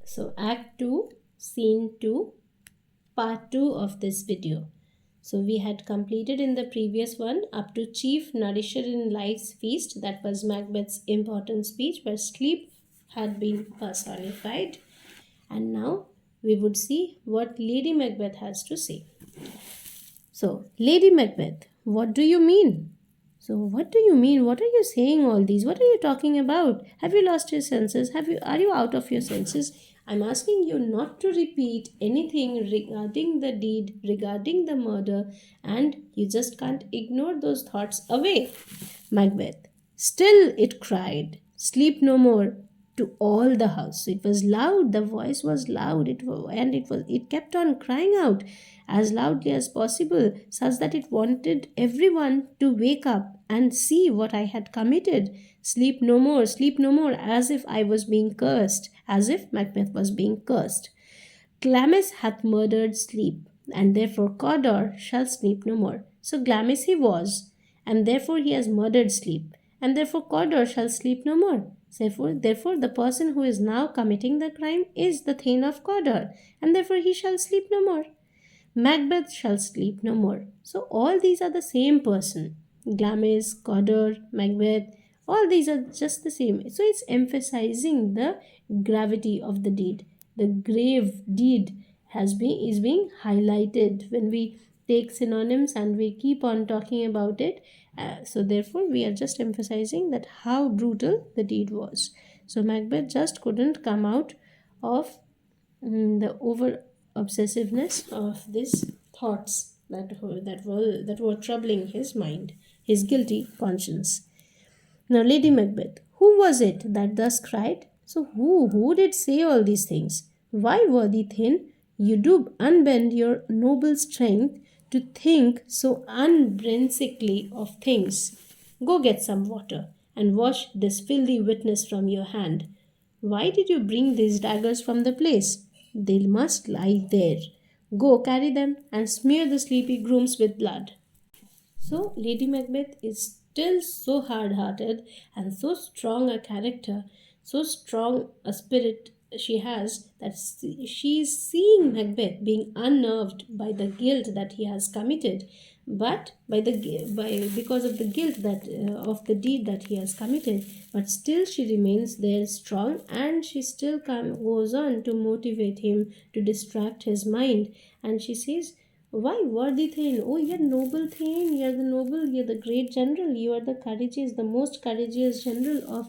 So Act 2, Scene 2, Part 2 of this video. So we had completed in the previous one up to Chief Nourisher in Life's Feast. That was Macbeth's important speech where sleep had been personified. And now we would see what Lady Macbeth has to say. So, Lady Macbeth, what do you mean? So, what do you mean? What are you saying all these? What are you talking about? Have you lost your senses? Are you out of your senses? I'm asking you not to repeat anything regarding the deed, regarding the murder, and you just can't ignore those thoughts away. Macbeth, still it cried, sleep no more, to all the house. So it was loud, the voice was loud, it kept on crying out as loudly as possible, such that it wanted everyone to wake up and see what I had committed. Sleep no more, as if I was being cursed, as if Macbeth was being cursed. Glamis hath murdered sleep, and therefore Cawdor shall sleep no more. So Glamis he was, and therefore he has murdered sleep, and therefore Cawdor shall sleep no more. Therefore, the person who is now committing the crime is the Thane of Cawdor, and therefore he shall sleep no more. Macbeth shall sleep no more. So all these are the same person. Glamis, Cawdor, Macbeth, all these are just the same. So it's emphasizing the gravity of the deed. The grave deed is being highlighted when we take synonyms and we keep on talking about it. So therefore we are just emphasizing that how brutal the deed was. So Macbeth just couldn't come out of the over obsessiveness of these thoughts that were troubling his mind, his guilty conscience. Now, Lady Macbeth, who was it that thus cried? So, who did say all these things? Why, worthy Thane, you do unbend your noble strength to think so unbrinsically of things. Go get some water and wash this filthy witness from your hand. Why did you bring these daggers from the place? They must lie there. Go carry them and smear the sleepy grooms with blood. So, Lady Macbeth is still so hard hearted and so strong a character, so strong a spirit she has, that she is seeing Macbeth being unnerved by the guilt that he has committed, but because of the guilt that of the deed that he has committed, but still she remains there strong, and she still goes on to motivate him, to distract his mind, and she says, why, worthy Thane? Oh, you're noble Thane. You're the noble. You're the great general. You are the courageous, the most courageous general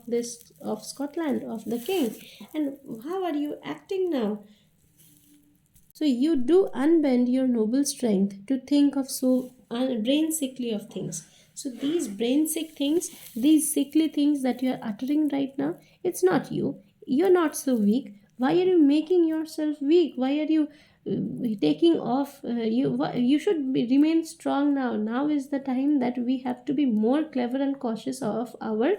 of Scotland, of the king. And how are you acting now? So you do unbend your noble strength to think of so brain sickly of things. So these brain sick things, these sickly things that you are uttering right now, it's not you. You're not so weak. Why are you making yourself weak? Why are you taking off? You should remain strong now. Now is the time that we have to be more clever and cautious of our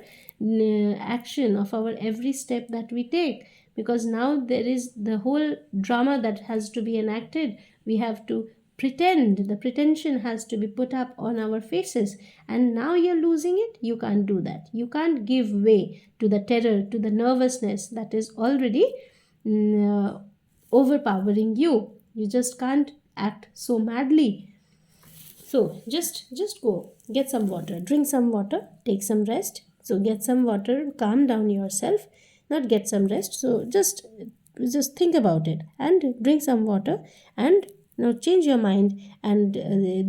action, of our every step that we take, because now there is the whole drama that has to be enacted. We have to pretend, the pretension has to be put up on our faces, and now you're losing it. You can't do that. You can't give way to the terror, to the nervousness that is already overpowering you. You just can't act so madly. So just go get some water, drink some water, take some rest. So get some water, calm down yourself, not get some rest. So just think about it and drink some water, and now change your mind. And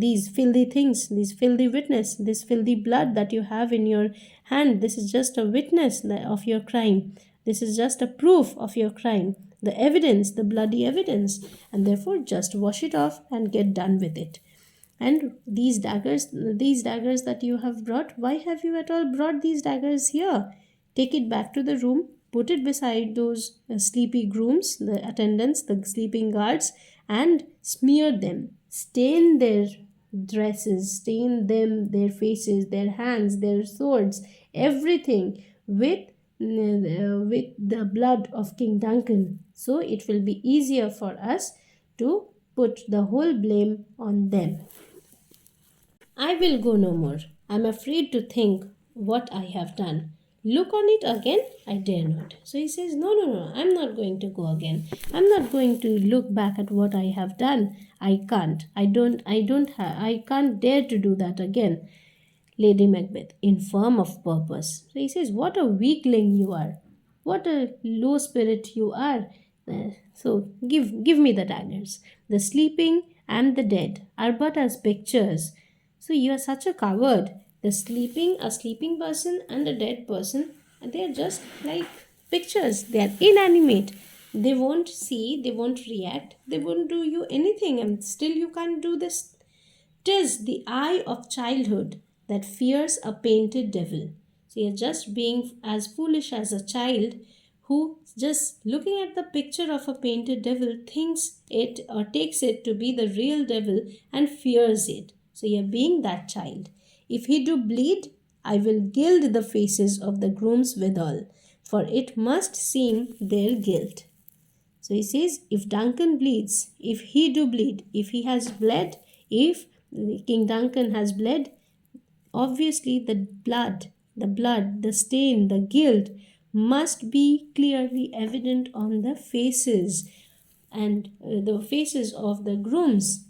these filthy things, these filthy witness, this filthy blood that you have in your hand, this is just a witness of your crime. This is just a proof of your crime, the evidence, the bloody evidence, and therefore just wash it off and get done with it. And these daggers that you have brought, why have you at all brought these daggers here? Take it back to the room, put it beside those sleepy grooms, the attendants, the sleeping guards, and smear them. Stain their dresses, stain them, their faces, their hands, their swords, everything with the blood of King Duncan. So it will be easier for us to put the whole blame on them. I will go no more. I am afraid to think what I have done. look on it again? I dare not. So he says, no, no, no, I'm not going to go again. I'm not going to look back at what I have done. I can't. I can't dare to do that again. Lady Macbeth, infirm of purpose. So he says, what a weakling you are. What a low spirit you are. So give me the daggers. The sleeping and the dead are but as pictures. So you are such a coward. A sleeping person and a dead person, they are just like pictures. They are inanimate. They won't see, they won't react, they won't do you anything, and still you can't do this. 'Tis the eye of childhood that fears a painted devil. So you're just being as foolish as a child who, just looking at the picture of a painted devil, thinks it or takes it to be the real devil and fears it. So you're being that child. If he do bleed, I will gild the faces of the grooms withal, for it must seem their guilt. So he says, if Duncan bleeds, if he do bleed, if he has bled, if King Duncan has bled, obviously the stain, the guilt must be clearly evident on the faces and the faces of the grooms.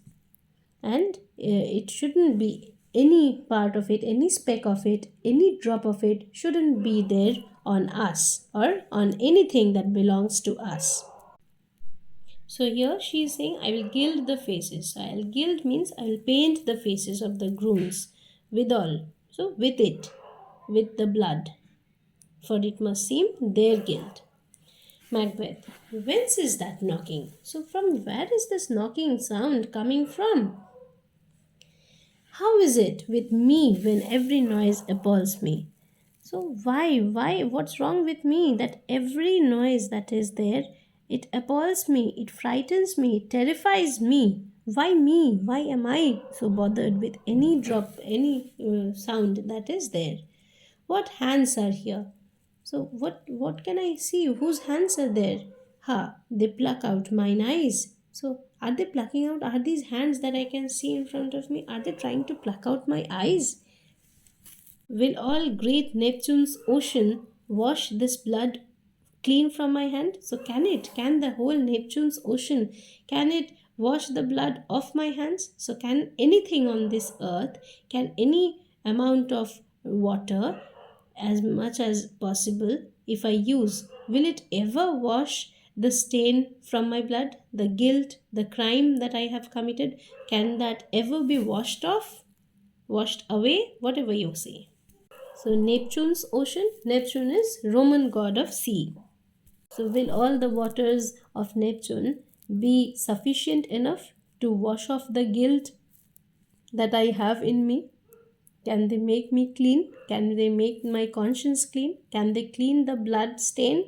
And it shouldn't be any part of it, any speck of it, any drop of it shouldn't be there on us or on anything that belongs to us. So here she is saying, I will gild the faces. So I'll gild means I will paint the faces of the grooms withal. So with it, with the blood, for it must seem their guilt. Macbeth, whence is that knocking? So from where is this knocking sound coming from? How is it with me when every noise appalls me? So what's wrong with me that every noise that is there, it appalls me, it frightens me, it terrifies me? Why me? Why am I so bothered with any drop, any sound that is there? What hands are here? So what can I see? Whose hands are there? Ha, they pluck out mine eyes. So are they plucking out? Are these hands that I can see in front of me? Are they trying to pluck out my eyes? Will all great Neptune's ocean wash this blood clean from my hand? So can it? Can the whole Neptune's ocean, can it wash the blood off my hands? So can anything on this earth, can any amount of water, as much as possible, if I use, will it ever wash the stain from my blood? The guilt, the crime that I have committed, can that ever be washed off? Washed away? Whatever you say. So Neptune's ocean, Neptune is Roman god of sea. So will all the waters of Neptune be sufficient enough to wash off the guilt that I have in me? Can they make me clean? Can they make my conscience clean? Can they clean the blood stain?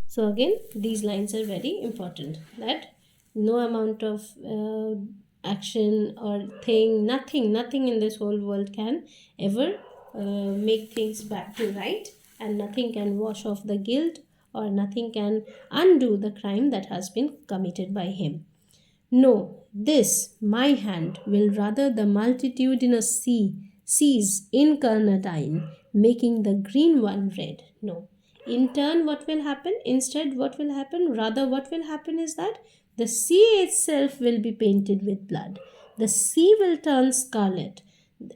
So again, these lines are very important, that no amount of action or thing, nothing in this whole world can ever make things back to right, and nothing can wash off the guilt, or nothing can undo the crime that has been committed by him. No, this, my hand, will rather the multitudinous seas incarnadine, making the green one red. No. In turn, what will happen? Instead, what will happen? Rather, what will happen is that the sea itself will be painted with blood. The sea will turn scarlet,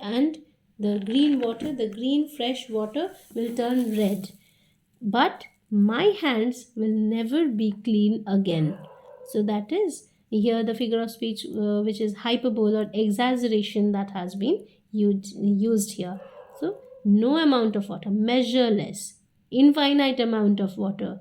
and the green water, the green fresh water, will turn red. But my hands will never be clean again. So that is here the figure of speech which is hyperbole or exaggeration that has been used here. So no amount of water, measureless, infinite amount of water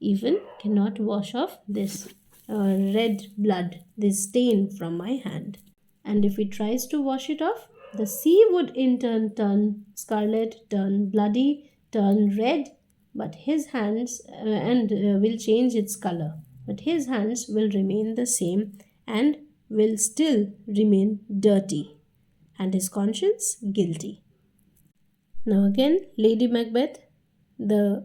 even cannot wash off this red blood, this stain from my hand. And if it tries to wash it off, the sea would in turn turn scarlet, turn bloody, turn red, but his hands will change its color, but his hands will remain the same and will still remain dirty, and his conscience guilty. Now again, Lady Macbeth, the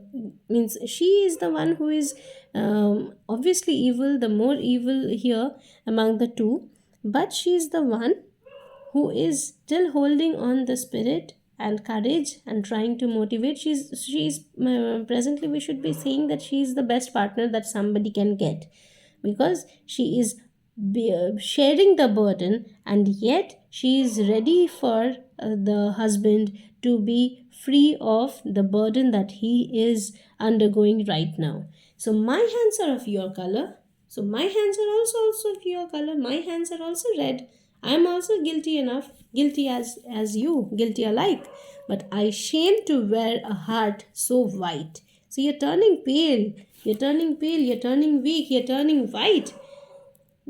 means she is the one who is obviously evil, the more evil here among the two, but she is the one who is still holding on the spirit and courage and trying to motivate. She's presently we should be saying that she is the best partner that somebody can get, because she is sharing the burden, and yet she is ready for the husband to be free of the burden that he is undergoing right now. So my hands are of your color, so my hands are also of your color, my hands are also red. I am also guilty enough, guilty as you, guilty alike, but I shame to wear a heart so white. So you're turning pale, you're turning pale, you're turning weak, you're turning white.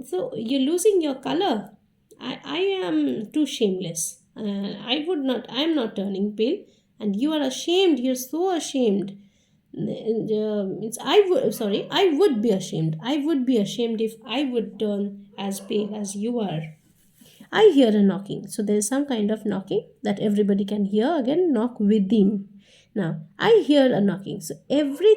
So you're losing your color. I am too shameless. I'm not turning pale, and you are ashamed. You're so ashamed. I would be ashamed. I would be ashamed if I would turn as pale as you are. I hear a knocking. So there is some kind of knocking that everybody can hear. Again, knock within. Now, I hear a knocking. So every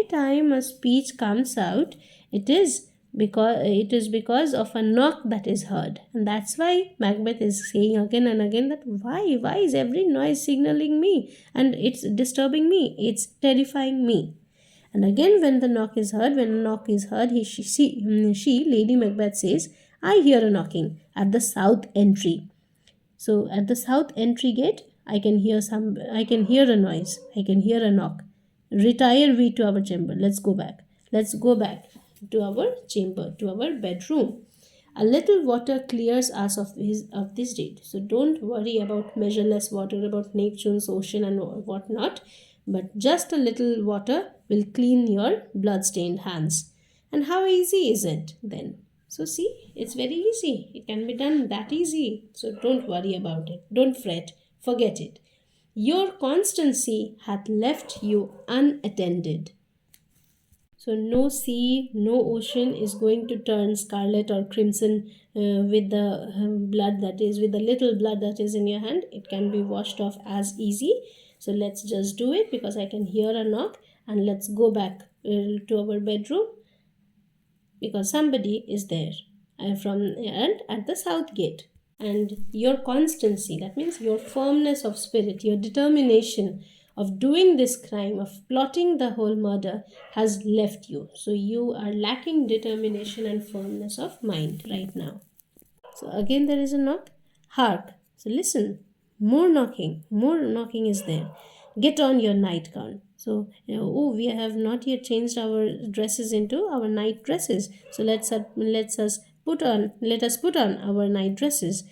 time a speech comes out, it is because of a knock that is heard. And that's why Macbeth is saying again and again that why is every noise signaling me? And it's disturbing me. It's terrifying me. And again, when the knock is heard, Lady Macbeth says, I hear a knocking at the south entry. So at the south entry gate, I can hear a noise. I can hear a knock. Retire we to our chamber. Let's go back. Let's go back to our chamber, to our bedroom. A little water clears us of this deed. So don't worry about measureless water, about Neptune's ocean and whatnot. But just a little water will clean your blood-stained hands. And how easy is it then? So see, it's very easy. It can be done that easy. So don't worry about it. Don't fret. Forget it. Your constancy hath left you unattended. So no sea, no ocean is going to turn scarlet or crimson with the with the little blood that is in your hand. It can be washed off as easy. So let's just do it, because I can hear a knock, and let's go back to our bedroom, because somebody is there and at the south gate. And your constancy, that means your firmness of spirit, your determination of doing this crime, of plotting the whole murder, has left you. So you are lacking determination and firmness of mind right now. So again there is a knock. Hark. So listen. More knocking is there. Get on your nightgown. So we have not yet changed our dresses into our night dresses. So let us put on our night dresses,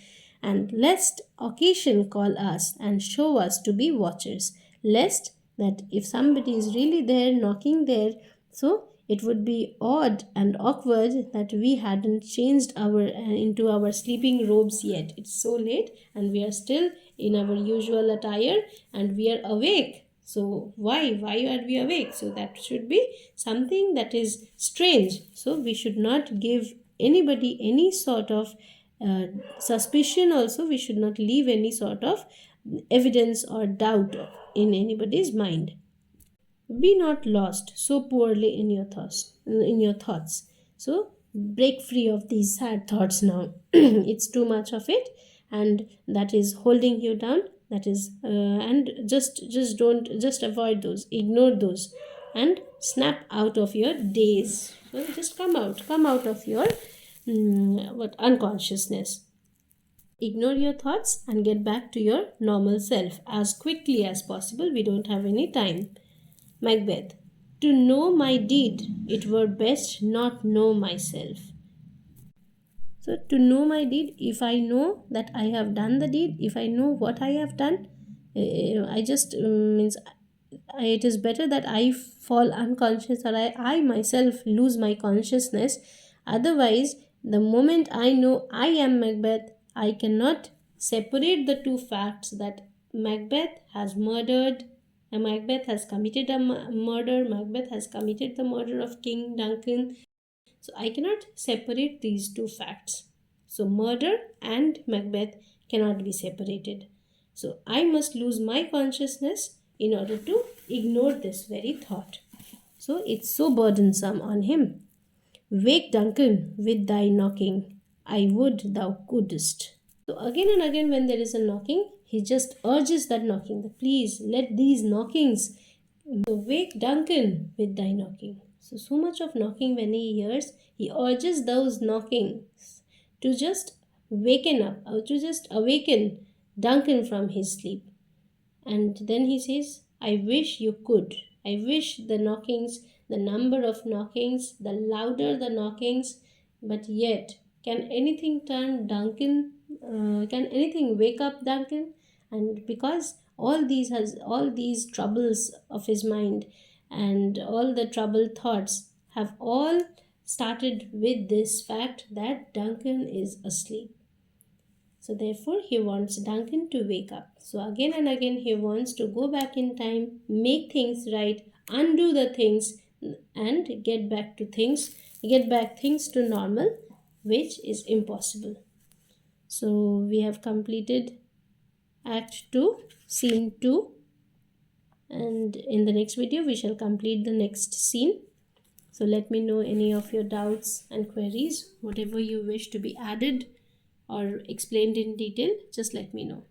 and lest occasion call us and show us to be watchers, lest that if somebody is really there knocking there, so it would be odd and awkward that we hadn't changed our into our sleeping robes yet. It's so late and we are still in our usual attire and we are awake. So why are we awake? So that should be something that is strange. So we should not give anybody any sort of suspicion. Also, we should not leave any sort of evidence or doubt in anybody's mind. Be not lost so poorly in your thoughts. So break free of these sad thoughts now. It's too much of it, and that is holding you down. That is and just avoid those, ignore those, and snap out of your daze. So just come out of your unconsciousness. Ignore your thoughts and get back to your normal self as quickly as possible. We don't have any time. Macbeth. To know my deed, it were best not know myself. So to know my deed, if I know that I have done the deed, if I know what I have done, I just means it is better that I fall unconscious, or I myself lose my consciousness. Otherwise, the moment I know I am Macbeth, I cannot separate the two facts that Macbeth has murdered. Macbeth has committed a murder. Macbeth has committed the murder of King Duncan. So I cannot separate these two facts. So murder and Macbeth cannot be separated. So I must lose my consciousness in order to ignore this very thought. So it's so burdensome on him. Wake Duncan with thy knocking. I would thou couldst. So again and again when there is a knocking, he just urges that knocking. Please let these knockings wake Duncan with thy knocking. So much of knocking when he hears, he urges those knockings to just waken up, or to just awaken Duncan from his sleep. And then he says, I wish you could. I wish the knockings, the number of knockings, the louder the knockings, but yet, can anything turn Duncan? Can anything wake up Duncan? And because all these troubles of his mind and all the troubled thoughts have all started with this fact that Duncan is asleep. So therefore he wants Duncan to wake up. So again and again he wants to go back in time, make things right, undo the things, and get back things to normal, which is impossible. So we have completed Act 2, Scene 2, and in the next video we shall complete the next scene. So let me know any of your doubts and queries, whatever you wish to be added or explained in detail, just let me know.